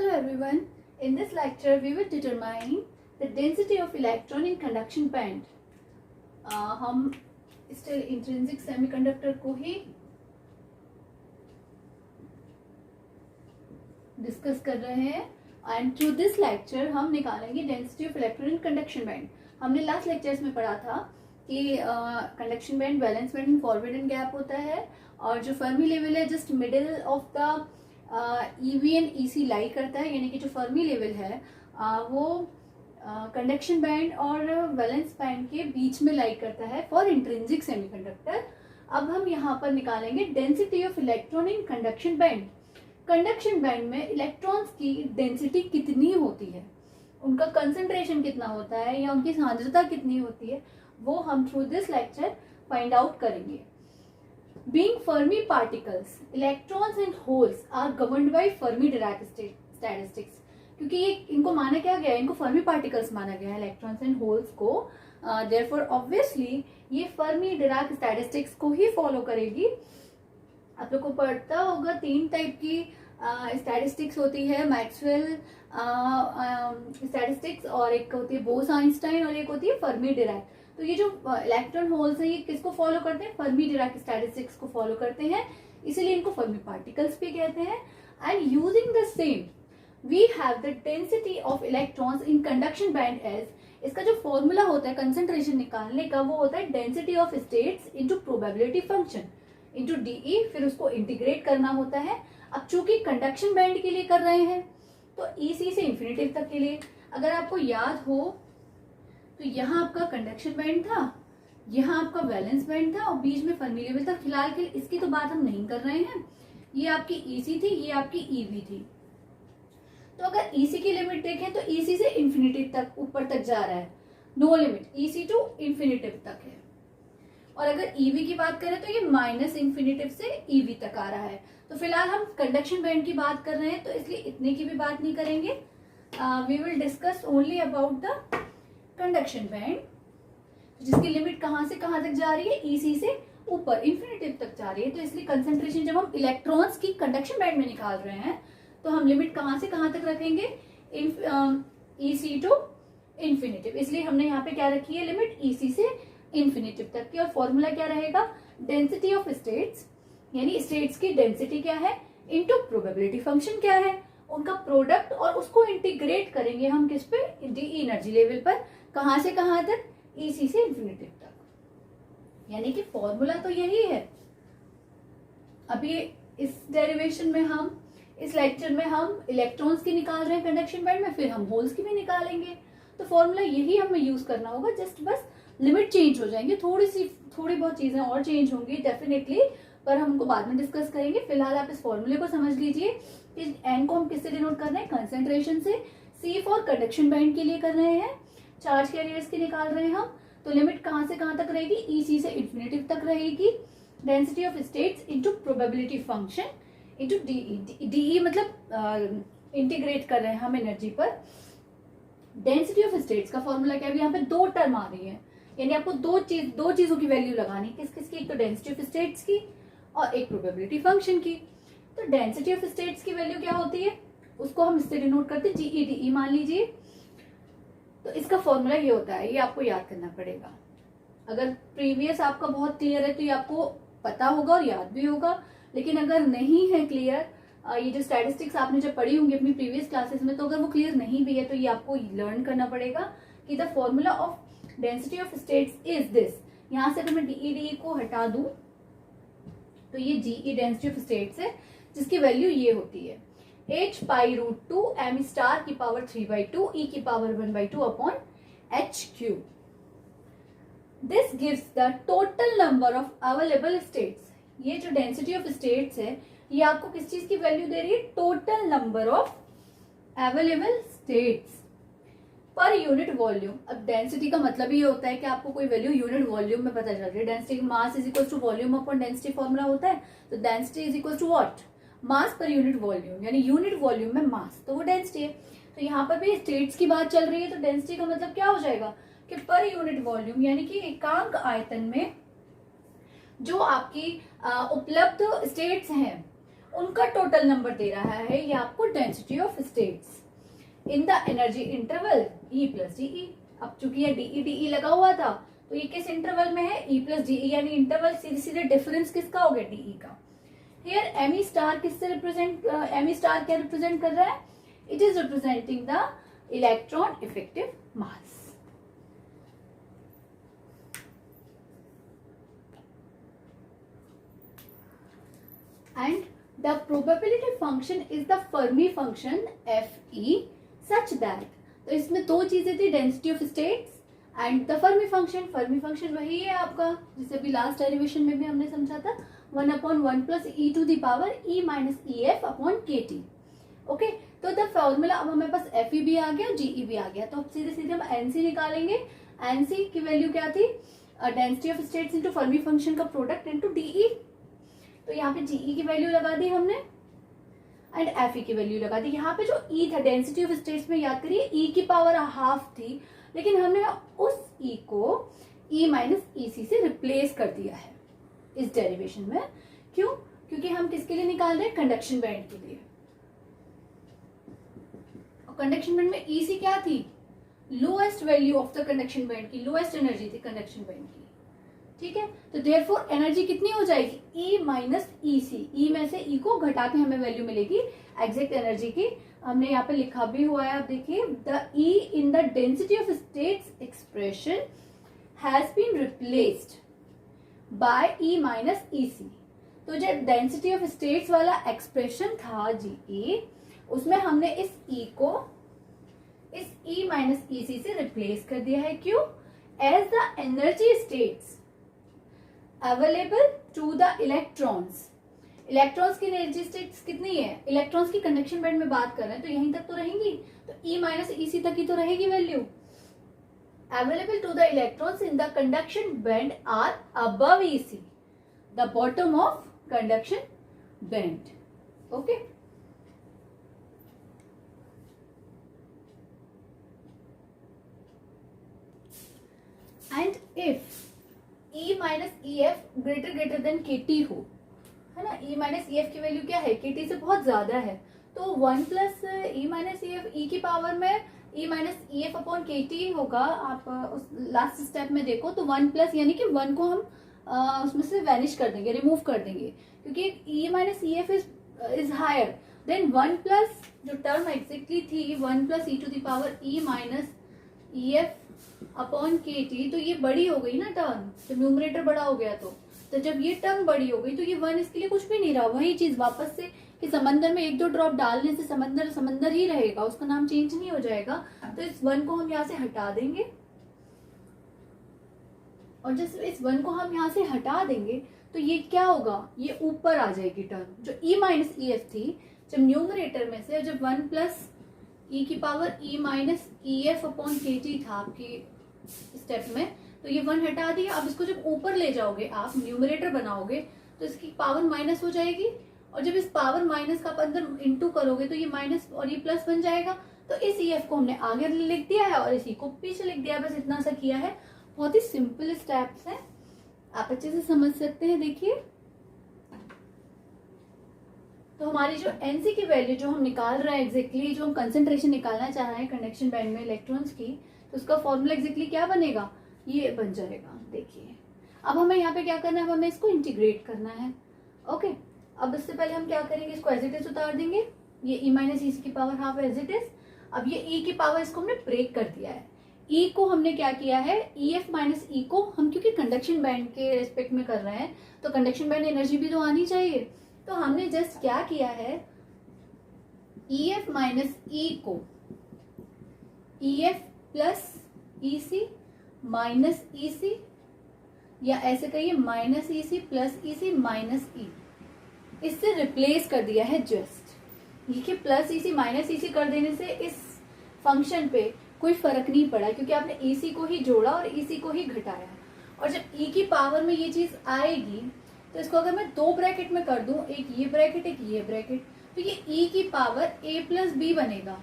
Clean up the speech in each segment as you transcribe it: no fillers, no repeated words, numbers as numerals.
Hello everyone. In this lecture, we will determine the density of electron in conduction band. हम still intrinsic semiconductor को ही discuss कर रहे हैं and through this lecture हम निकालेंगे density of electron in conduction band. हमने last lectures में पढ़ा था कि conduction band, valence band and forward gap होता है और जो फर्मी लेवल है just middle of the EV and EC lie करता है, यानी कि जो फर्मी लेवल है वो कंडक्शन बैंड और वैलेंस बैंड के बीच में लाई करता है फॉर इंट्रिंसिक सेमीकंडक्टर. अब हम यहाँ पर निकालेंगे density of electron in conduction band. Conduction band में इलेक्ट्रॉन्स की डेंसिटी कितनी होती है, उनका कंसंट्रेशन कितना होता है या उनकी सांद्रता कितनी होती है, वो हम through this lecture find out करेंगे. Being Fermi particles, electrons and holes are governed by Fermi-Dirac statistics. क्योंकि ये इनको माना क्या गया है, इनको फर्मी पार्टिकल्स माना गया है इलेक्ट्रॉन्स एंड होल्स को. देयरफॉर ऑब्वियसली ये फर्मी डिराक स्टैटिस्टिक्स को ही फॉलो करेगी. आप लोग को पढ़ता होगा तीन टाइप की स्टैटिस्टिक्स होती है, मैक्सवेल स्टैटिस्टिक्स, और एक होती है बोस-आइंस्टाइन और एक होती है फर्मी डिराक. तो ये जो इलेक्ट्रॉन होल्स है ये किसको फॉलो करते हैं, फर्मी डिराक स्टैटिस्टिक्स को फॉलो करते हैं, इसीलिए इनको फर्मी पार्टिकल्स भी कहते हैं. And using the same we have the density of electrons in conduction band edge, इसका जो फॉर्मूला होता है कंसंट्रेशन निकालने का वो होता है density of states into probability function into dE, फिर उसको इंटीग्रेट करना होता है. अब चूंकि कंडक्शन बैंड के लिए कर रहे हैं तो ईसी से इंफिनिटी तक के लिए, अगर आपको याद हो तो यहाँ आपका कंडक्शन बैंड था, यहाँ आपका वैलेंस बैंड था और बीच में फर्मी लेवल था. फिलहाल के इसकी तो बात हम नहीं कर रहे हैं. ये आपकी ईसी थी, ये आपकी ईवी थी. तो अगर ईसी की लिमिट देखें तो ईसी से इंफिनिटी तक ऊपर तक जा रहा है, no limit, EC to infinitive तक है. और अगर ईवी की बात करें तो ये माइनस इंफिनिटिव से ईवी तक आ रहा है. तो फिलहाल हम कंडक्शन बैंड की बात कर रहे हैं तो इसलिए इतने की भी बात नहीं करेंगे. We will discuss only about the conduction band, जिसकी लिमिट कहां से कहां तक जा रही है, ईसी से ऊपर इंफिनिटिव तक जा रही है. तो इसलिए कंसंट्रेशन जब हम इलेक्ट्रॉन्स की कंडक्शन बैंड में निकाल रहे हैं तो हम लिमिट कहां से कहां तक रखेंगे, ईसी टू इंफिनिटिव. इसलिए हमने यहाँ पे क्या रखी है, लिमिट ईसी से इंफिनिटिव तक की. और फॉर्मूला क्या रहेगा, डेंसिटी ऑफ स्टेट्स, यानी स्टेट्स की डेंसिटी क्या है इनटू प्रोबेबिलिटी फंक्शन क्या है, उनका प्रोडक्ट, और उसको इंटीग्रेट करेंगे हम किस पे, डी एनर्जी लेवल पर. कहां से कहां तक, ईसी से इंफिनिटिव तक. यानी कि फॉर्मूला तो यही है. अभी इस डेरिवेशन में हम, इस लेक्चर में हम इलेक्ट्रॉन्स की निकाल रहे हैं कंडक्शन बैंड में, फिर हम होल्स की भी निकालेंगे. तो फॉर्मूला यही हमें यूज करना होगा, जस्ट बस लिमिट चेंज हो जाएंगे, थोड़ी बहुत चीजें और चेंज होंगी डेफिनेटली, पर हम उनको बाद में डिस्कस करेंगे. फिलहाल आप इस फॉर्मूले को समझ लीजिए कि एन को हम किससे डिनोट कर रहे हैं, कंसंट्रेशन से. सी फॉर कंडक्शन बैंड के लिए कर रहे हैं, चार्ज कैरियर्स की निकाल रहे हैं हम. तो लिमिट कहां से कहां तक रहेगी, ईसी से इंफिनिटिव तक रहेगी. Density of states into probability function into DE. DE मतलब इंटीग्रेट कर रहे हैं हम एनर्जी पर. डेंसिटी ऑफ स्टेट्स का फॉर्मूला क्या है, यहाँ पे दो टर्म आ रही है, यानी आपको दो चीजों की वैल्यू लगानी, किस किस की, एक तो डेंसिटी ऑफ स्टेट्स की और एक प्रोबेबिलिटी फंक्शन की. तो डेंसिटी ऑफ स्टेट्स की वैल्यू क्या होती है, उसको हम इससे डिनोट करते हैं जीईडीई मान लीजिए. तो इसका फॉर्मूला ये होता है, ये आपको याद करना पड़ेगा. अगर प्रीवियस आपका बहुत क्लियर है तो ये आपको पता होगा और याद भी होगा, लेकिन अगर नहीं है क्लियर, ये जो स्टैटिस्टिक्स आपने जब पढ़ी होंगी अपनी प्रीवियस क्लासेस में, तो अगर वो क्लियर नहीं भी है तो ये आपको लर्न करना पड़ेगा कि the formula of density of states is this. यहां से अगर मैं डीई को हटा दूं तो ये जीई डेंसिटी ऑफ स्टेट्स है, जिसकी वैल्यू ये होती है h√2 m स्टार की पावर 3/2 e की power 1/2 upon h cube. This gives the total number of available states. ये जो डेंसिटी ऑफ स्टेट्स है ये आपको किस चीज की वैल्यू दे रही है, total number of available states पर यूनिट वॉल्यूम. अब डेंसिटी का मतलब ये होता है कि आपको कोई वैल्यू यूनिट वॉल्यूम में पता चल रही है. Density mass is equal to volume upon density formula होता है. तो density is equal to what, mass पर यूनिट वॉल्यूम, यानी यूनिट वॉल्यूम में मास, तो वो डेंसिटी है. तो यहाँ पर भी स्टेट्स की बात चल रही है, तो डेंसिटी का मतलब क्या हो जाएगा कि पर यूनिट वॉल्यूम, यानी कि एकांक आयतन में जो आपकी उपलब्ध स्टेट्स हैं उनका टोटल नंबर दे रहा है ये आपको density of states in the energy interval E plus DE। अब चूंकि ये DE लगा हुआ था तो ये किस इंटरवल में है, E प्लस DE, यानी इंटरवल सीधे सीधे डिफरेंस किसका हो गया, DE का। हियर एमी स्टार किससे रिप्रेजेंट, एमी स्टार क्या रिप्रेजेंट कर रहा है, it is representing the electron effective mass. And the probability function is the Fermi function Fe such that, तो इसमें दो चीजें थी, density of states and the Fermi function. Fermi function वही है आपका जिसे अभी लास्ट डेरिवेशन में भी हमने समझा था, 1/1 plus e to the power e minus ef upon kt। Okay, तो द फॉर्मूला अब हमारे पास Fe भी आ गया, Ge भी आ गया, तो अब सीधे सीधे हम Nc निकालेंगे। Nc की वैल्यू क्या थी, density of states into Fermi function का प्रोडक्ट इंटू DE। तो यहाँ पे Ge की वैल्यू लगा दी हमने एंड Fe की वैल्यू लगा दी। यहाँ पे जो E था डेंसिटी ऑफ स्टेट्स में याद करिए E की पावर हाफ थी, लेकिन हमने उस E को E माइनस EC से रिप्लेस कर दिया है इस डेरिवेशन में। क्यों, क्योंकि हम किसके लिए निकाल रहे हैं, कंडक्शन बैंड के लिए। और कंडक्शन बैंड में EC क्या थी, lowest value of the conduction band की, लोएस्ट एनर्जी थी कंडक्शन बैंड की। ठीक है, तो देयरफॉर एनर्जी कितनी हो जाएगी, E माइनस EC। E में से E को घटा के हमें वैल्यू मिलेगी एग्जैक्ट एनर्जी की। हमने यहाँ पे लिखा भी हुआ है, आप देखिए, the E in the density of states expression has been replaced by E minus EC। तो जो डेंसिटी ऑफ स्टेट्स वाला एक्सप्रेशन था Ge, उसमें हमने इस E को इस E माइनस EC से रिप्लेस कर दिया है। क्यों, as the energy states available to the electrons. Electrons की एनर्जी स्टेट्स कितनी है, इलेक्ट्रॉन्स की कंडक्शन बैंड में बात कर रहे हैं तो यहीं तक तो रहेंगी, तो E माइनस EC तक ही तो रहेगी value. Available to the electrons in the conduction band are above EC, the bottom of conduction band. Okay, and if E minus EF greater than KT हो, है ना, E माइनस EF की value क्या है, KT से बहुत ज्यादा है, तो 1 plus E minus EF, E की पावर में E minus EF upon KT होगा। आप उस लास्ट स्टेप में देखो तो 1 प्लस, यानी कि 1 को हम उसमें से वैनिश कर देंगे, रिमूव कर देंगे, क्योंकि E minus EF is higher than 1 plus, जो टर्म एग्जैक्टली थी 1 plus E to the power E minus EF upon KT, तो ये बड़ी हो गई ना टर्म, तो न्यूमरेटर बड़ा हो गया। तो जब ये टर्म बड़ी हो गई तो ये 1 इसके लिए कुछ भी नहीं रहा। वही चीज वापस से कि समंदर में 1-2 ड्रॉप डालने से समंदर समंदर ही रहेगा, उसका नाम चेंज नहीं हो जाएगा। तो इस 1 को हम यहाँ से हटा देंगे, और जब इस 1 को हम यहाँ से हटा देंगे तो ये क्या होगा, ये ऊपर आ जाएगी टर्म जो E माइनस EF थी। जब न्यूमरेटर में से जब 1 प्लस E की power E minus EF upon KT था आपकी स्टेप में, तो ये 1 हटा दिया। अब इसको जब ऊपर ले जाओगे आप, न्यूमरेटर बनाओगे, तो इसकी पावर माइनस हो जाएगी, और जब इस पावर माइनस का आप अंदर इंटू करोगे तो ये माइनस और ये प्लस बन जाएगा। तो इस EF को हमने आगे लिख दिया है और इसी को पीछे लिख दिया है, बस इतना सा किया है। बहुत ही सिंपल स्टेप्स हैं, आप अच्छे से समझ सकते हैं। देखिए, तो हमारी जो Nc की वैल्यू जो हम निकाल रहे हैं एग्जैक्टली, जो हम कंसेंट्रेशन निकालना चाह रहे हैं कंडक्शन बैंड में इलेक्ट्रॉन्स की, तो उसका फॉर्मूला एग्जैक्टली क्या बनेगा, ये बन जाएगा। देखिए, अब हमें यहाँ पे क्या करना है, अब हमें इसको इंटीग्रेट करना है। ओके, अब इससे पहले हम क्या करेंगे, इसको एज इट इज उतार देंगे, ये E माइनस EC की power half as it is. अब ये E की पावर इसको हमने ब्रेक कर दिया है। E को हमने क्या किया है, EF माइनस E को हम, क्योंकि कंडक्शन बैंड के रेस्पेक्ट में कर रहे हैं तो कंडक्शन बैंड एनर्जी भी तो आनी चाहिए, तो हमने जस्ट क्या किया है, EF माइनस E को EF plus EC minus EC, या ऐसे कहिए minus EC plus EC minus E, इससे रिप्लेस कर दिया है। जस्ट ये प्लस EC माइनस EC कर देने से इस फंक्शन पे कोई फर्क नहीं पड़ा, क्योंकि आपने EC को ही जोड़ा और EC को ही घटाया। और जब E की पावर में ये चीज आएगी तो इसको अगर मैं 2 ब्रैकेट में कर दूं, एक ये ब्रैकेट एक ये ब्रैकेट, तो ये E की पावर A प्लस B बनेगा,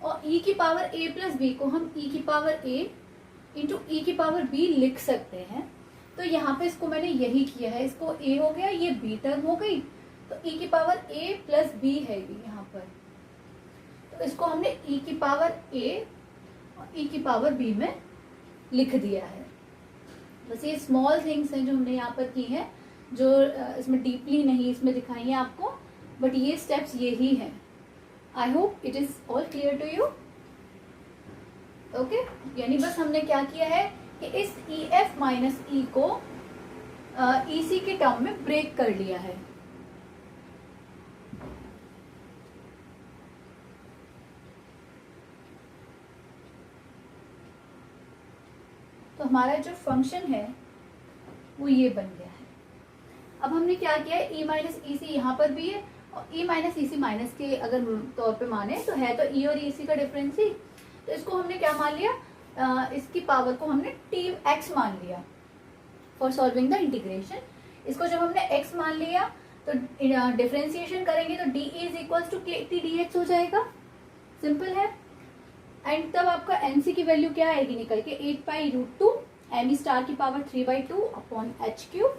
और E की पावर A प्लस B को हम E की पावर A इंटू E की पावर B लिख सकते हैं। तो यहाँ पे इसको मैंने यही किया है, इसको A हो गया, ये B टर्म हो गई, तो e की पावर a प्लस b है ये यहाँ पर, तो इसको हमने e की पावर a और e की पावर b में लिख दिया है। बस ये स्मॉल थिंग्स हैं जो हमने यहाँ पर की हैं, जो इसमें डीपली नहीं इसमें दिखाई है आपको, बट ये स्टेप्स यही हैं। I hope it is all clear to you. Okay, यानी बस हमने क्या किया है कि इस EF माइनस E को EC के टर्म में ब्रेक कर लिया है। तो हमारा जो फंक्शन है वो ये बन गया है। अब हमने क्या किया है, E माइनस ई सी यहाँ पर भी है और E माइनस ई सी माइनस के अगर तौर पे माने तो है तो E और ई सी का डिफरेंस ही, तो इसको हमने क्या मान लिया, इसकी पावर को हमने Tx मान लिया फॉर सॉल्विंग द इंटीग्रेशन। इसको जब हमने x मान लिया तो डिफरेंशिएशन करेंगे तो D is equal to T D X हो जाएगा, सिंपल है। एंड तब आपका एनसी की वैल्यू क्या आएगी निकल के, 8 √2 एम स्टार की पावर 3/2 अपॉन h³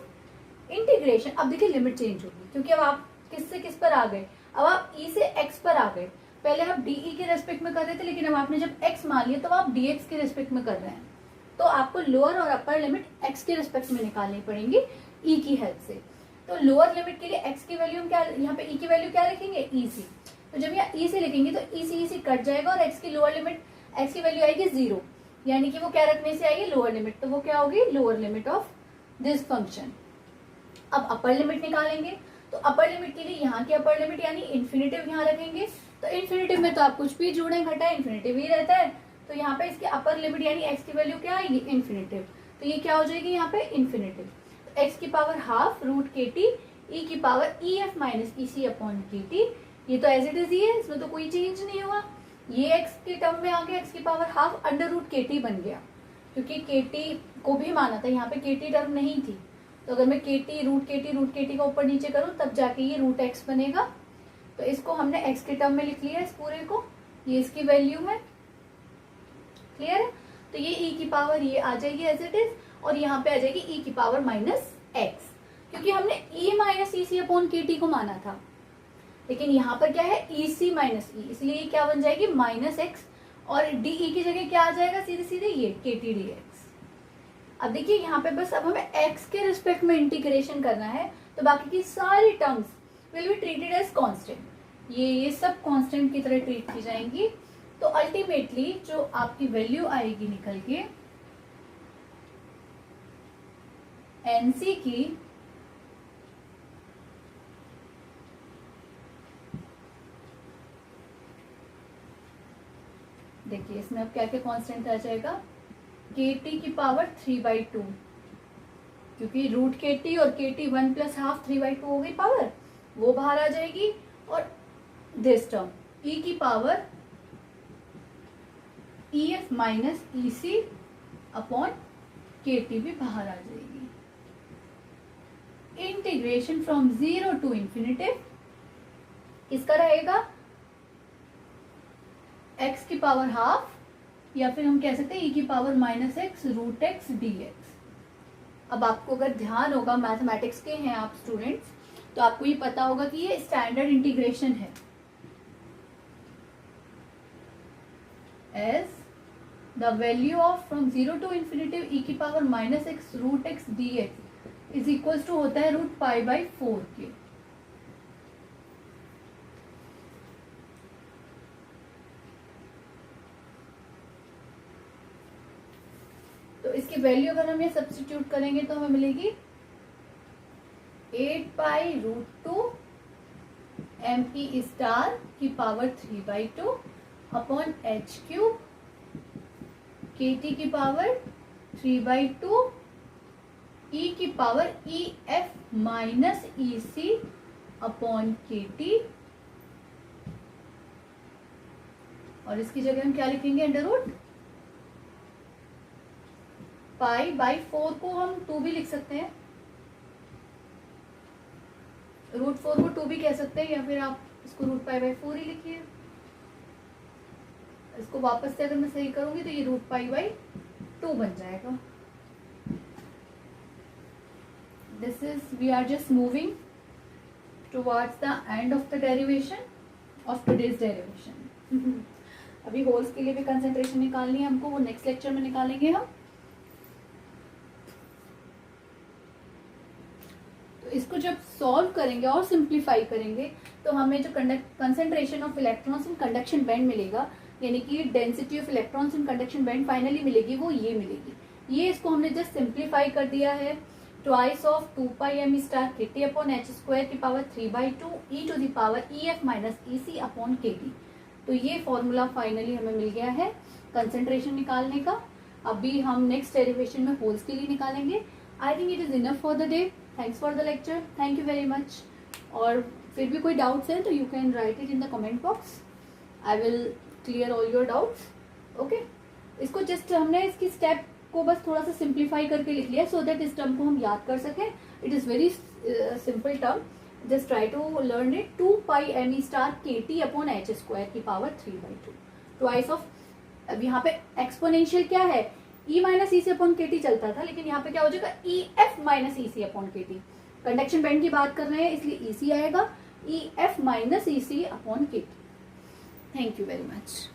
इंटीग्रेशन। अब देखिए लिमिट चेंज होगी क्योंकि अब आप किस से किस पर आ गए, अब आप e से x पर आ गए। पहले आप डी के रेस्पेक्ट में कर रहे थे, लेकिन अब आपने जब x मान लिया तो आप dx के रेस्पेक्ट में कर रहे हैं, तो आपको लोअर और अपर लिमिट x के रेस्पेक्ट में निकालनी पड़ेंगी e की हेल्प से। तो लोअर लिमिट के लिए x की वैल्यू हम क्या, यहाँ पे e की वैल्यू क्या लिखेंगे, EC। तो जब यहाँ e से लिखेंगे तो EC कट जाएगा और x की लोअर लिमिट, x की वैल्यू आएगी 0, यानी कि वो क्या रखने से आएगी, लोअर लिमिट, तो वो क्या होगी, lower limit of this function. अब अपर लिमिट निकालेंगे, तो अपर लिमिट के लिए यहाँ की अपर लिमिट यानी इन्फिनेटिव यहाँ रखेंगे, तो इन्फिनेटिव में तो आप कुछ भी जोड़ें घटाएं इन्फिनेटिव ही रहता है, तो यहाँ पे इसकी अपर लिमिट यानी x की वैल्यू क्या आएगी, इन्फिनेटिव, तो ये क्या हो जाएगी यहाँ पे इन्फिनेटिव। तो x की पावर हाफ √kT e की power EF minus EC upon KT, ये तो एज इट इज ही है, इसमें तो कोई चेंज नहीं हुआ। ये x के टर्म में आ गया, x की पावर हाफ √kT बन गया, क्योंकि KT को भी माना था, यहाँ पे KT टर्म नहीं थी, तो अगर मैं √kT का ऊपर नीचे करूं तब जाके ये √x बनेगा। तो इसको हमने x के टर्म में लिख लिया इस पूरे को, ये इसकी वैल्यू है, क्लियर है। तो ये e की पावर ये आ जाएगी एज इट इज, और यहाँ पे आ जाएगी e की पावर माइनस x, क्योंकि हमने e minus EC upon KT को माना था, लेकिन यहाँ पर क्या है EC माइनस E, इसलिए ये क्या बन जाएगी माइनस x, और DE की जगह क्या आ जाएगा, सीधे सीधे ये KT dx। अब देखिए यहाँ पे बस अब हमें x के रिस्पेक्ट में इंटीग्रेशन करना है, तो बाकी की सारी terms will be treated as constant, ये सब कांस्टेंट की तरह ट्रीट की जाएंगी। तो अल्टीमेटली जो आपकी वैल्यू आएगी निकल के एनसी की देखिए इसमें अब क्या क्या कांस्टेंट आ जाएगा, KT की पावर 3/2, क्योंकि √kT और KT 1 प्लस हाफ 3/2 हो गई पावर, वो बाहर आ जाएगी, और दिस टर्म e की power EF minus EC upon KT भी बाहर आ जाएगी। इंटीग्रेशन फ्रॉम 0 टू इंफिनिटिव किसका रहेगा, x की पावर हाफ, या फिर हम कह सकते हैं e की power minus x √x dx। अब आपको अगर ध्यान होगा, मैथमेटिक्स के हैं आप स्टूडेंट्स, तो आपको ये पता होगा कि ये स्टैंडर्ड इंटीग्रेशन है। As the value of from 0 to infinitive e की power minus x √x dx is equal to होता है √π/4 के। तो इसकी वैल्यू अगर हम ये सब्स्टिट्यूट करेंगे तो हमें मिलेगी 8π√2 me स्टार की पावर 3/2 अपॉन h³ KT की पावर 3/2 e की power EF minus EC upon KT, और इसकी जगह हम क्या लिखेंगे, अंडर π/4 को हम 2 भी लिख सकते हैं, √4 को 2 भी कह सकते हैं, या फिर आप इसको √π/4 ही लिखिए। इसको वापस से अगर मैं सही करूंगी तो ये √π/2 बन जाएगा। This is we are just moving towards the end of the derivation of today's derivation. अभी होल्स के लिए भी कंसेंट्रेशन निकालनी है हमको, वो नेक्स्ट लेक्चर में निकालेंगे हम। तो इसको जब सॉल्व करेंगे और सिंप्लीफाई करेंगे तो हमें जो concentration of electrons in conduction band मिलेगा, यानी कि density of electrons in conduction band finally मिलेगी, वो ये मिलेगी। ये इसको हमने जस्ट सिंप्लीफाई कर दिया है, twice of 2 pi M star KT upon h square की power 3/2 e to the power EF minus EC upon KT। तो ये फॉर्मूला फाइनली हमें मिल गया है कंसेंट्रेशन निकालने का। अभी हम नेक्स्ट डेरिवेशन में होल्स के लिए निकालेंगे। I think it is enough for the day. Thanks for the lecture, thank you very much. और फिर भी कोई डाउट्स है तो you can write it in the comment box, I will clear all your doubts. Okay, इसको just हमने इसकी step को बस थोड़ा सा सिंप्लीफाई करके लिख लिया सो दैट इस टर्म को हम याद कर सकें। It is very simple term, just try to learn it. 2 pi M star KT upon h square की पावर 3/2 ट्वाइस ऑफ, अब यहाँ पे एक्सपोनेंशियल क्या है, E minus EC upon KT चलता था, लेकिन यहाँ पे क्या हो जाएगा EF minus EC upon KT। Conduction band की बात कर रहे हैं इसलिए EC आएगा, EF minus EC upon KT। Thank you very much.